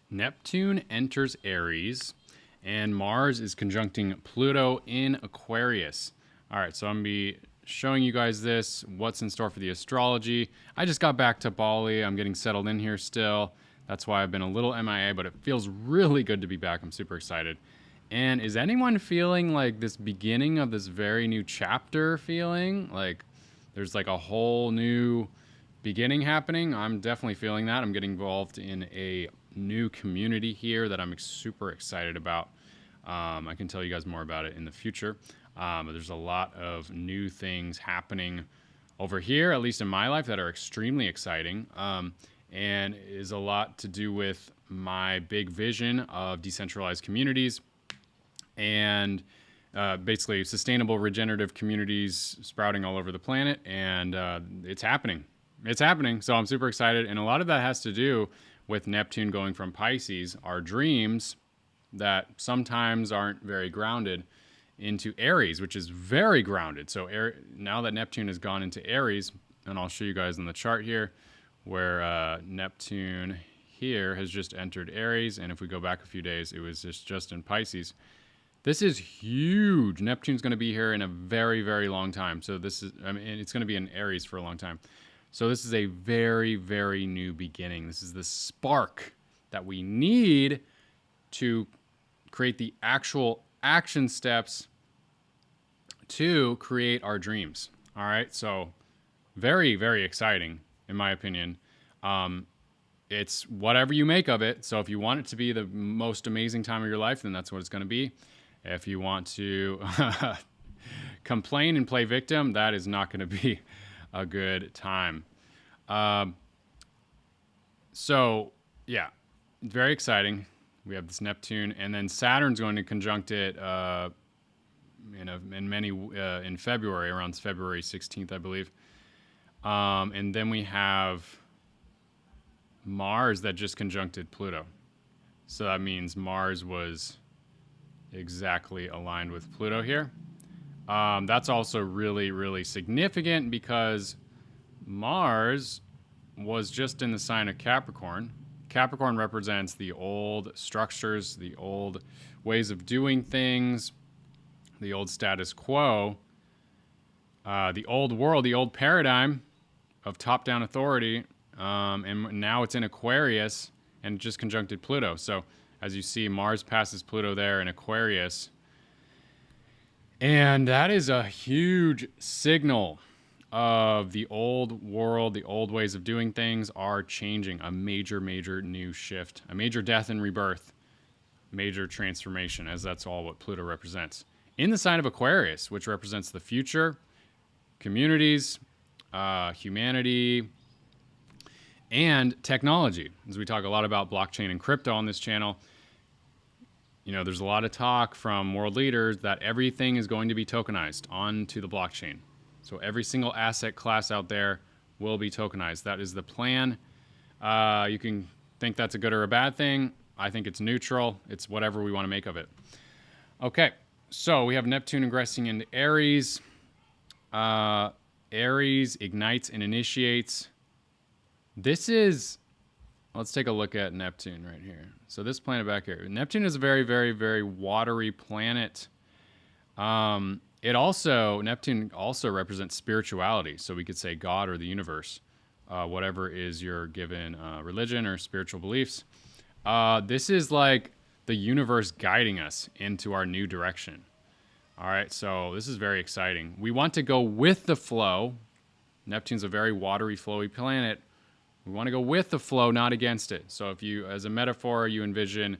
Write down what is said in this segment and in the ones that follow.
Neptune enters Aries, and Mars is conjuncting Pluto in Aquarius. All right, so I'm going to be showing you guys this, what's in store for the astrology. I just got back to Bali. I'm getting settled in here still. That's why I've been a little MIA, but it feels really good to be back. I'm super excited. And is anyone feeling like this beginning of this very new chapter feeling? Like there's like a whole new beginning happening? I'm definitely feeling that. I'm getting involved in a new community here that I'm super excited about. I can tell you guys more about it in the future. But there's a lot of new things happening over here, at least in my life, that are extremely exciting, and is a lot to do with my big vision of decentralized communities and basically sustainable regenerative communities sprouting all over the planet. And it's happening. It's happening. So I'm super excited. And a lot of that has to do with Neptune going from Pisces, our dreams that sometimes aren't very grounded, into Aries, which is very grounded. So now that Neptune has gone into Aries, and I'll show you guys on the chart here, where Neptune here has just entered Aries, and if we go back a few days, it was just in Pisces. This is huge. Neptune's going to be here in a very, very long time. So this is, I mean, it's going to be in Aries for a long time. So this is a very, very new beginning. This is the spark that we need to create the actual action steps to create our dreams. All right. So very, very exciting, in my opinion. It's whatever you make of it. So if you want it to be the most amazing time of your life, then that's what it's going to be. If you want to complain and play victim, that is not going to be a good time. So yeah, very exciting. We have this Neptune, and then Saturn's going to conjunct it in February, around February 16th, I believe. And then we have Mars that just conjuncted Pluto. So that means Mars was exactly aligned with Pluto here. That's also really, really significant because Mars was just in the sign of Capricorn. Capricorn represents the old structures, the old ways of doing things, the old status quo, the old world, the old paradigm of top-down authority, and now it's in Aquarius and just conjuncted Pluto. So as you see, Mars passes Pluto there in Aquarius, and that is a huge signal of the old world, the old ways of doing things are changing. A major, major new shift, a major death and rebirth, major transformation, as that's all what Pluto represents. In the sign of Aquarius, which represents the future, communities, humanity, and technology. As we talk a lot about blockchain and crypto on this channel, you know, there's a lot of talk from world leaders that everything is going to be tokenized onto the blockchain. So every single asset class out there will be tokenized. That is the plan. You can think that's a good or a bad thing. I think it's neutral. It's whatever we want to make of it. Okay, so we have Neptune ingressing into Aries. Aries ignites and initiates. This is, let's take a look at Neptune right here. So this planet back here. Neptune is a very, very, very watery planet. Neptune also represents spirituality. So we could say God or the universe, whatever is your given religion or spiritual beliefs. This is like the universe guiding us into our new direction. All right, so this is very exciting. We want to go with the flow. Neptune's a very watery, flowy planet. We want to go with the flow, not against it. So if you, as a metaphor, you envision,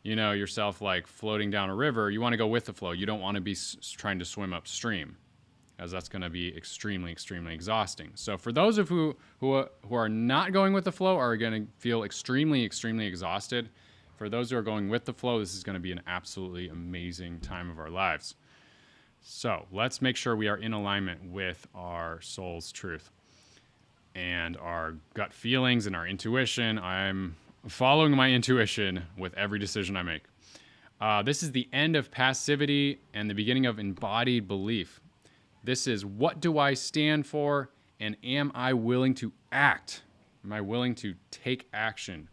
you know, yourself like floating down a river, you want to go with the flow. You don't want to be trying to swim upstream, as that's going to be extremely, extremely exhausting. So for those of who are not going with the flow are going to feel extremely, extremely exhausted. For those who are going with the flow, this is going to be an absolutely amazing time of our lives. So let's make sure we are in alignment with our soul's truth and our gut feelings and our intuition. I'm following my intuition with every decision I make. This is the end of passivity and the beginning of embodied belief. This is, what do I stand for, and am I willing to act? Am I willing to take action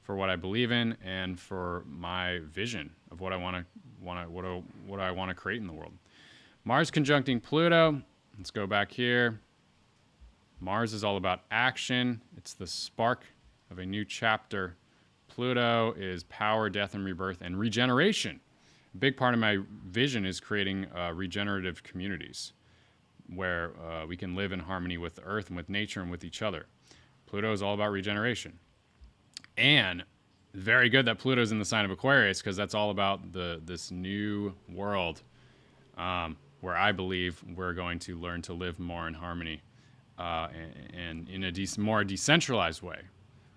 for what I believe in and for my vision of what I want to create in the world. Mars conjuncting Pluto. Let's go back here. Mars is all about action. It's the spark of a new chapter. Pluto is power, death, and rebirth, and regeneration. A big part of my vision is creating regenerative communities where we can live in harmony with the earth and with nature and with each other. Pluto is all about regeneration. And very good that Pluto's in the sign of Aquarius, because that's all about this new world where I believe we're going to learn to live more in harmony and in a more decentralized way,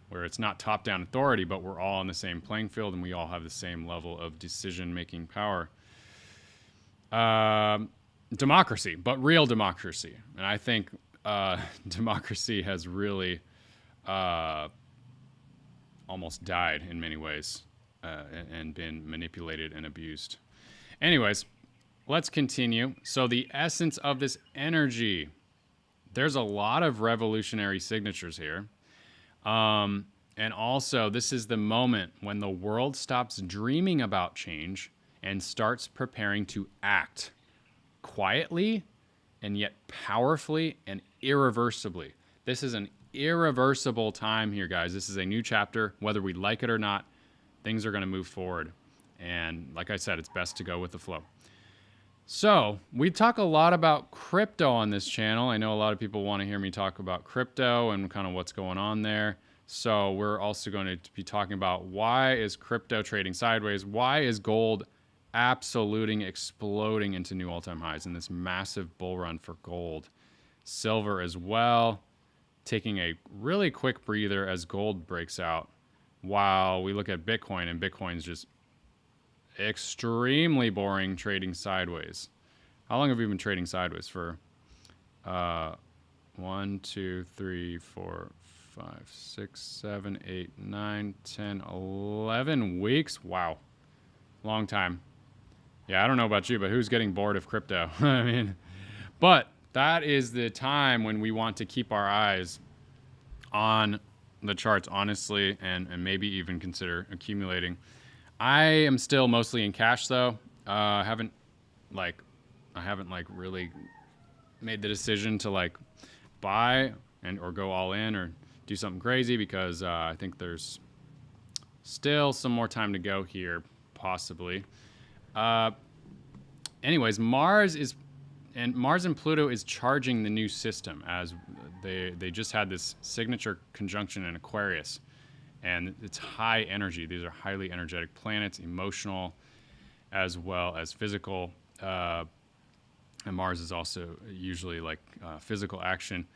where it's not top-down authority, but we're all on the same playing field and we all have the same level of decision-making power. Democracy, but real democracy. And I think democracy has really almost died in many ways and been manipulated and abused. Anyways, let's continue. So the essence of this energy, there's a lot of revolutionary signatures here. And also, this is the moment when the world stops dreaming about change and starts preparing to act quietly and yet powerfully and irreversibly. This is an irreversible time here, guys. This is a new chapter. Whether we like it or not, things are going to move forward. And like I said, it's best to go with the flow. So we talk a lot about crypto on this channel. I know a lot of people want to hear me talk about crypto and kind of what's going on there. So we're also going to be talking about why is crypto trading sideways? Why is gold absoluting, exploding into new all-time highs in this massive bull run for gold? Silver as well, taking a really quick breather as gold breaks out, while we look at Bitcoin, and Bitcoin's just extremely boring, trading sideways. How long have we been trading sideways for? 1, 2, 3, 4, 5, 6, 7, 8, 9, 10, 11 weeks. Wow. Long time. Yeah, I don't know about you, but who's getting bored of crypto? I mean, but that is the time when we want to keep our eyes on the charts, honestly, and maybe even consider accumulating. I am still mostly in cash, though. I haven't really made the decision to buy or go all in or do something crazy, because I think there's still some more time to go here, possibly. Anyways, Mars and Pluto is charging the new system, as they just had this signature conjunction in Aquarius, and it's high energy. These are highly energetic planets, emotional as well as physical. And Mars is also usually physical action.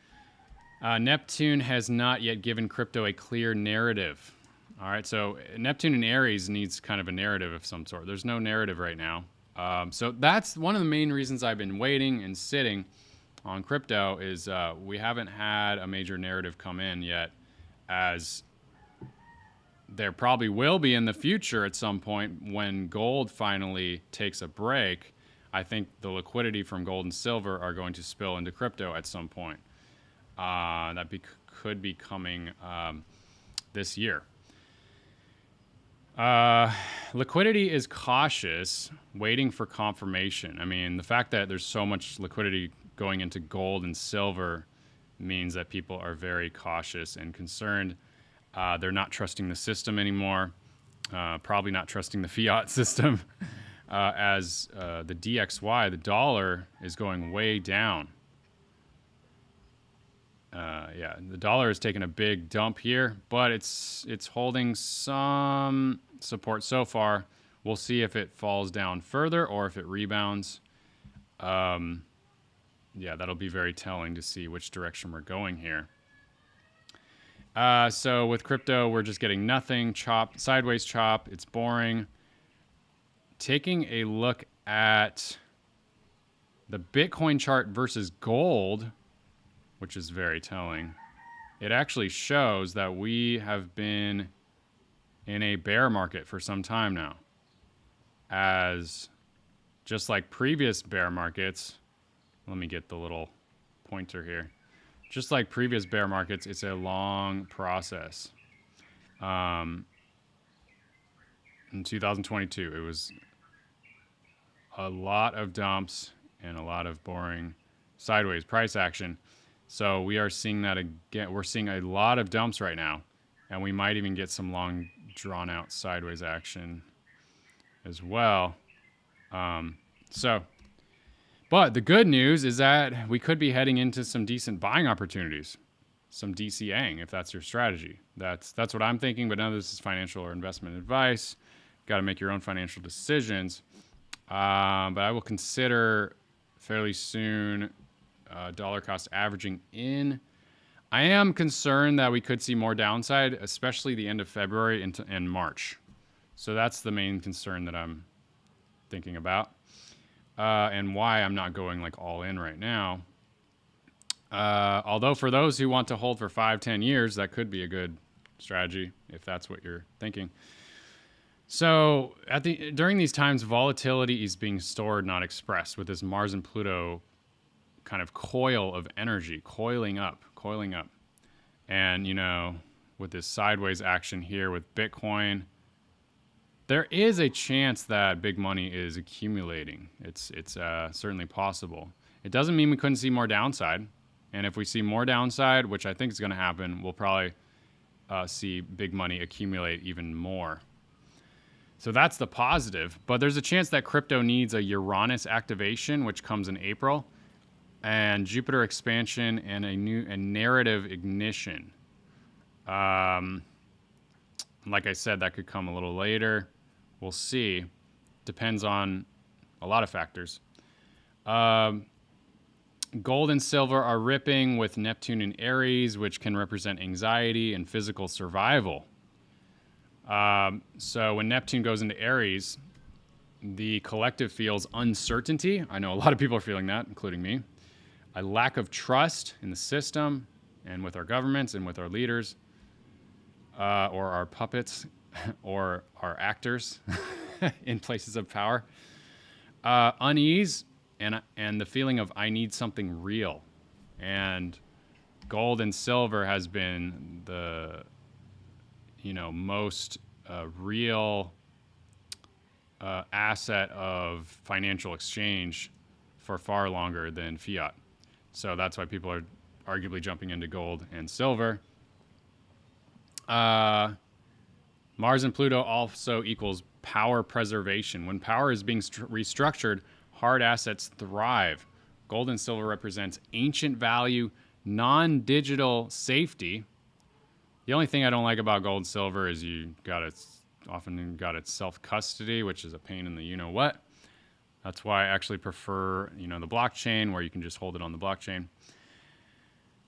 Neptune has not yet given crypto a clear narrative. All right, so Neptune in Aries needs kind of a narrative of some sort. There's no narrative right now. So that's one of the main reasons I've been waiting and sitting on crypto is we haven't had a major narrative come in yet, as there probably will be in the future at some point when gold finally takes a break. I think the liquidity from gold and silver are going to spill into crypto at some point. Could be coming this year. Liquidity is cautious, waiting for confirmation. I mean, the fact that there's so much liquidity going into gold and silver means that people are very cautious and concerned. They're not trusting the system anymore, probably not trusting the fiat system, as the DXY, the dollar, is going way down. Yeah, the dollar is taking a big dump here, but it's holding some support so far. We'll see if it falls down further or if it rebounds. Yeah, that'll be very telling to see which direction we're going here. So with crypto, we're just getting nothing. Sideways chop. It's boring. Taking a look at the Bitcoin chart versus gold, which is very telling. It actually shows that we have been in a bear market for some time now. As just like previous bear markets, let me get the little pointer here. Just like previous bear markets, it's a long process. in 2022. It was a lot of dumps and a lot of boring sideways price action. So we are seeing that again. We're seeing a lot of dumps right now, and we might even get some long drawn out sideways action as well. But the good news is that we could be heading into some decent buying opportunities, some DCAing if that's your strategy. That's what I'm thinking, but none of this is financial or investment advice. Got to make your own financial decisions. But I will consider fairly soon dollar cost averaging in. I am concerned that we could see more downside, especially the end of February and March. So that's the main concern that I'm thinking about, and why I'm not going like all in right now. Although for those who want to hold for 5-10 years, that could be a good strategy if that's what you're thinking. So during these times, volatility is being stored, not expressed, with this Mars and Pluto kind of coil of energy, coiling up. And, you know, with this sideways action here with Bitcoin, there is a chance that big money is accumulating. It's certainly possible. It doesn't mean we couldn't see more downside. And if we see more downside, which I think is going to happen, we'll probably see big money accumulate even more. So that's the positive. But there's a chance that crypto needs a Uranus activation, which comes in April, and Jupiter expansion and a narrative ignition. Like I said, that could come a little later. We'll see. Depends on a lot of factors. Gold and silver are ripping with Neptune in Aries, which can represent anxiety and physical survival. So when Neptune goes into Aries, the collective feels uncertainty. I know a lot of people are feeling that, including me. A lack of trust in the system and with our governments and with our leaders, or our puppets, or our actors in places of power. Unease and the feeling of I need something real. And gold and silver has been the most real asset of financial exchange for far longer than fiat. So that's why people are arguably jumping into gold and silver. Mars and Pluto also equals power preservation. When power is being restructured, hard assets thrive. Gold and silver represents ancient value, non-digital safety. The only thing I don't like about gold and silver is often got its self-custody, which is a pain in the you-know-what. That's why I actually prefer, the blockchain, where you can just hold it on the blockchain.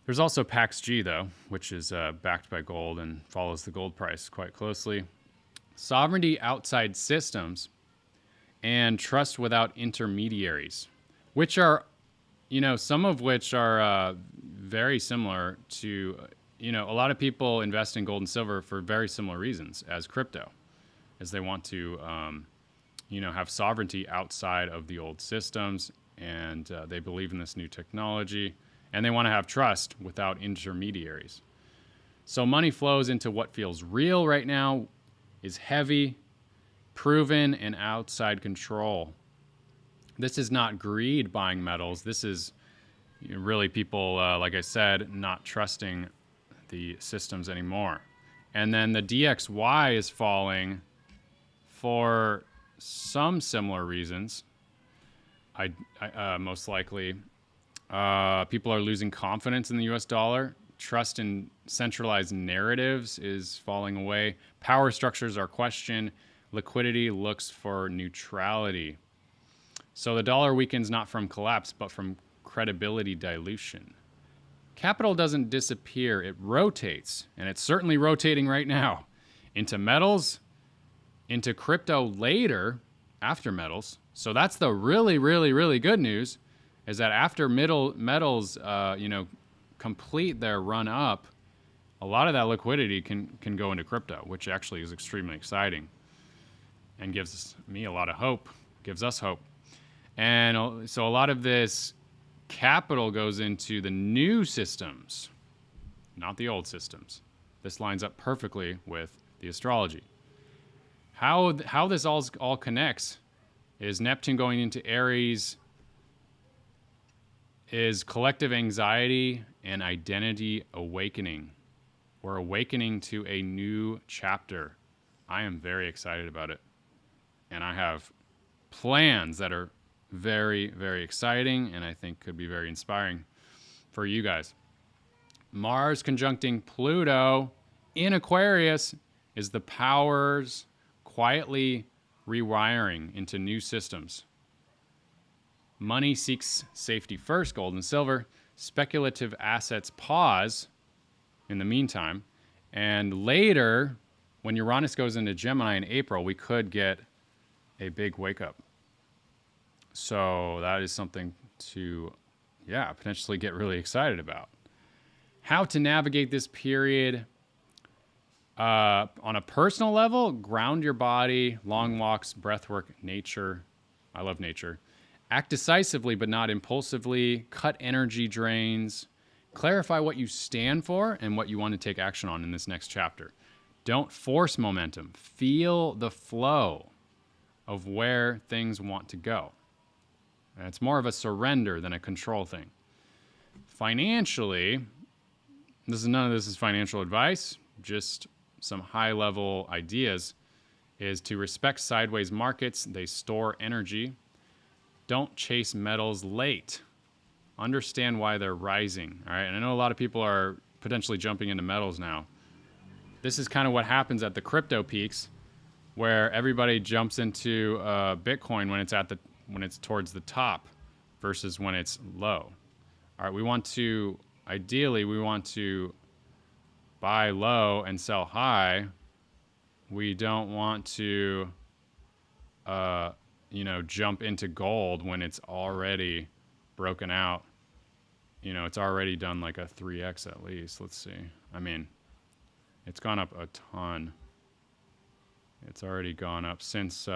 There's also PAX-G, though, which is backed by gold and follows the gold price quite closely. Sovereignty outside systems and trust without intermediaries, which are, some of which are very similar to, a lot of people invest in gold and silver for very similar reasons as crypto, as they want to, have sovereignty outside of the old systems, and they believe in this new technology, and they want to have trust without intermediaries. So money flows into what feels real right now, is heavy, proven, and outside control. This is not greed buying metals. This is really people, like I said, not trusting the systems anymore. And then the DXY is falling for some similar reasons. I most likely, people are losing confidence in the US dollar. Trust in centralized narratives is falling away. Power structures are questioned. Liquidity looks for neutrality. So the dollar weakens not from collapse, but from credibility dilution. Capital doesn't disappear, it rotates, and it's certainly rotating right now into metals, into crypto later, after metals. So that's the really, really, really good news, is that after metals, complete their run up, a lot of that liquidity can go into crypto, which actually is extremely exciting and gives me a lot of hope, gives us hope. And so a lot of this capital goes into the new systems, not the old systems. This lines up perfectly with the astrology. How this all connects is Neptune going into Aries is collective anxiety and identity awakening. We're awakening to a new chapter. I am very excited about it. And I have plans that are very, very exciting and I think could be very inspiring for you guys. Mars conjuncting Pluto in Aquarius is the powers quietly rewiring into new systems. Money seeks safety first, gold and silver. Speculative assets pause in the meantime. And later, when Uranus goes into Gemini in April, we could get a big wake up. So that is something to, potentially get really excited about. How to navigate this period on a personal level: ground your body, long walks, breath work, nature. I love nature. Act decisively but not impulsively. Cut energy drains. Clarify what you stand for and what you want to take action on in this next chapter. Don't force momentum. Feel the flow of where things want to go. And it's more of a surrender than a control thing. Financially, none of this is financial advice, just some high-level ideas, is to respect sideways markets. They store energy. Don't chase metals late. Understand why they're rising, all right? And I know a lot of people are potentially jumping into metals now. This is kind of what happens at the crypto peaks, where everybody jumps into Bitcoin when it's towards the top versus when it's low. All right, ideally, we want to buy low and sell high. We don't want to, jump into gold when it's already broken out. It's already done like a 3x at least. Let's see. I mean, it's gone up a ton. It's already gone up since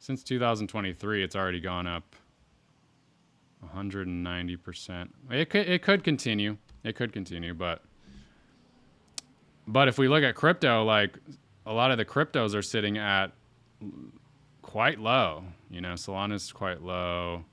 2023. It's already gone up 190%. It could continue. It could continue, but if we look at crypto, like a lot of the cryptos are sitting at quite low. Solana's quite low.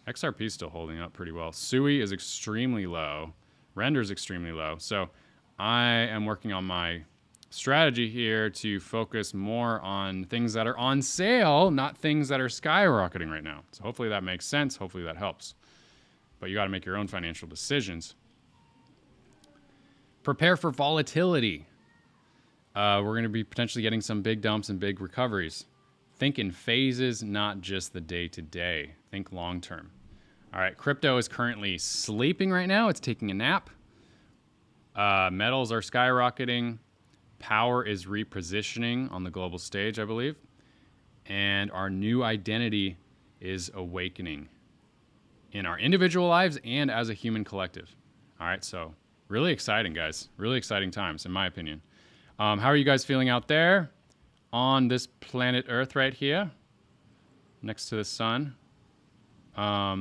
XRP is still holding up pretty well. SUI is extremely low. Render is extremely low. So I am working on my strategy here to focus more on things that are on sale, not things that are skyrocketing right now. So hopefully that makes sense. Hopefully that helps. But you got to make your own financial decisions. Prepare for volatility. We're going to be potentially getting some big dumps and big recoveries. Think in phases, not just the day-to-day. Think long-term. All right, crypto is currently sleeping right now. It's taking a nap. Metals are skyrocketing. Power is repositioning on the global stage, I believe. And our new identity is awakening in our individual lives and as a human collective. All right, so really exciting, guys. Really exciting times, in my opinion. How are you guys feeling out there on this planet Earth right here, next to the sun? Let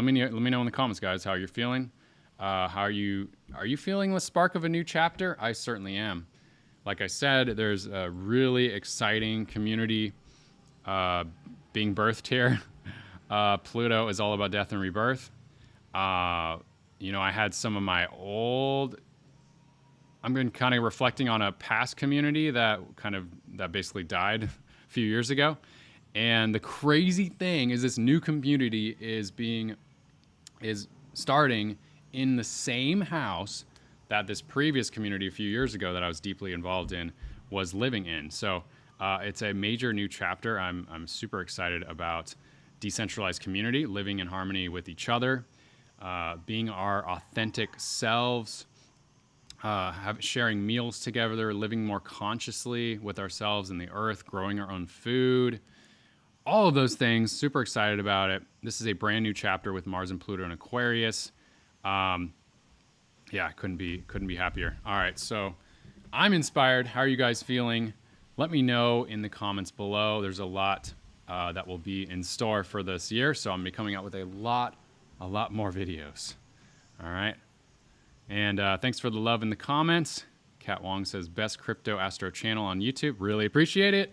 me know in the comments, guys, how you're feeling. Are you feeling the spark of a new chapter? I certainly am. Like I said, there's a really exciting community being birthed here. Pluto is all about death and rebirth. I had some of my old. I'm been kind of reflecting on a past community that basically died a few years ago. And the crazy thing is this new community is starting in the same house that this previous community a few years ago that I was deeply involved in was living in. So it's a major new chapter. I'm super excited about decentralized community, living in harmony with each other, being our authentic selves, sharing meals together, living more consciously with ourselves and the earth, growing our own food, all of those things. Super excited about it. This is a brand new chapter with Mars and Pluto in Aquarius. Couldn't be happier. All right, so I'm inspired. How are you guys feeling? Let me know in the comments below. There's a lot that will be in store for this year, so I'm gonna be coming out with a lot more videos. All right, and thanks for the love in the comments. Kat Wong says, best crypto astro channel on YouTube. Really appreciate it.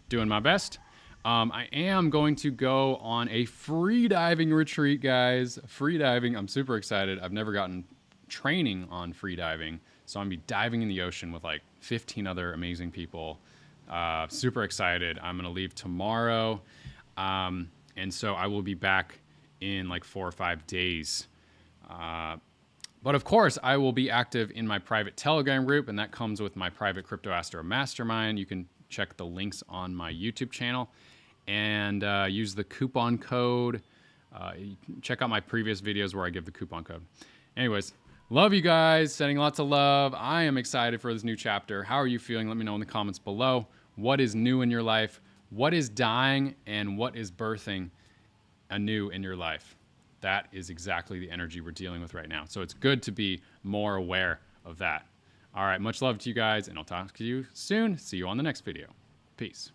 Doing my best. I am going to go on a free diving retreat, guys. Free diving. I'm super excited. I've never gotten training on free diving. So I'm going to be diving in the ocean with like 15 other amazing people. Super excited. I'm going to leave tomorrow. And so I will be back in like 4 or 5 days. But of course, I will be active in my private Telegram group, and that comes with my private Crypto Astro Mastermind. You can check the links on my YouTube channel and use the coupon code. Check out my previous videos where I give the coupon code. Anyways, love you guys. Sending lots of love. I am excited for this new chapter. How are you feeling? Let me know in the comments below. What is new in your life? What is dying and what is birthing anew in your life? That is exactly the energy we're dealing with right now. So it's good to be more aware of that. All right, much love to you guys, and I'll talk to you soon. See you on the next video. Peace.